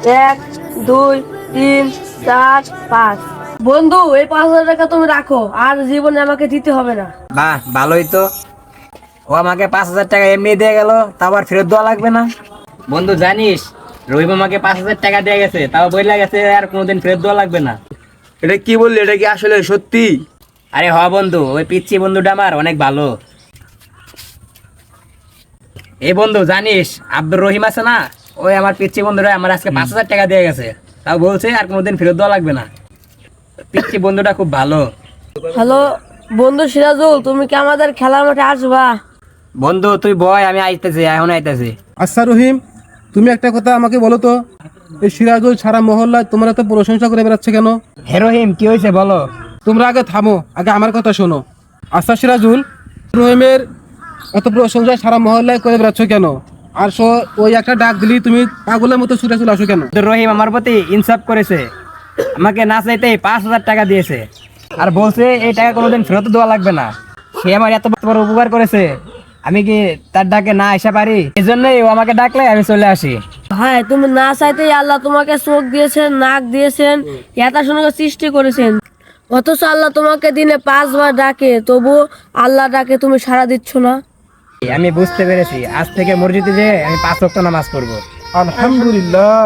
1 2 3 4 5। বন্ধু, এই 5,000 টাকা তুমি রাখো, আর জীবনে আমাকে দিতে হবে না। বাহ, ভালোই তো। ও আমাকে 5,000 টাকা এমনি দিয়ে গেল, তাও আবার ফেরত দেওয়া লাগবে না। বন্ধু জানিস, রহিম আমাকে 5,000 টাকা দিয়ে গেছে, তাও বইলা গেছে আর কোনোদিন ফেরত দেওয়া লাগবে না। এটা কি বললি? এটা কি আসলে সত্যি? আরে হ বন্ধু, ওই পিচ্চি বন্ধুটা আমার অনেক ভালো। এই বন্ধু জানিস, আব্দুর রহিম আছে না, ওই আমার পিচ্চি বন্ধুরা আমার আজকে 5,000 টাকা দিয়ে গেছে, তাও বলছে আর কোনোদিন ফেরত দেওয়া লাগবে না। পিচ্চি বন্ধুটা খুব ভালো। হ্যালো বন্ধু সিরাজুল, তুমি কি আমাদের খেলার মাঠে আসবা? বন্ধু তুই বয়, আমি আইতেছি, এখন আইতেছি। আচ্ছা রহিম, তুমি একটা কথা আমাকে বলো তো, এই সিরাজুল সারা মহল্লায় তোমরা তো প্রশংসা করে বেড়াচ্ছে কেন? হে রহিম, কি হয়েছে বলো? তোমরা আগে থামো, আগে আমার কথা শোনো। আচ্ছা সিরাজুল, রহিমের এত প্রশংসা সারা মহল্লায় করে বেড়াচ্ছ কেন? আর ওই একটা ডাক দিলি তুমি পাগলের মতো ছুটে চলে আসো কেন? আব্দুর রহিম আমার প্রতি ইনসাফ করেছে, আমাকে না চাইতে 5,000 টাকা দিয়েছে, আর বলছে এই টাকা কোনোদিন ফেরত দেওয়া লাগবে না। সে আমার এত বড় উপকার করেছে, আমি কি তার ডাকে না আসা পারি? এই জন্যই ও আমাকে ডাকলে আমি চলে আসি। ভাই, তুমি না চাইতেই আল্লাহ তোমাকে চোখ দিয়েছেন, নাক দিয়েছেন, এত সুন্দর সৃষ্টি করেছেন, অথচ আল্লাহ তোমাকে দিনে 5 বার ডাকে, তবু আল্লাহ ডাকে তুমি সাড়া দিচ্ছ না। আমি বুঝতে পেরেছি, আজ থেকে মসজিদে যেয়ে আমি 5 ওয়াক্ত নামাজ পড়বো। আলহামদুলিল্লাহ।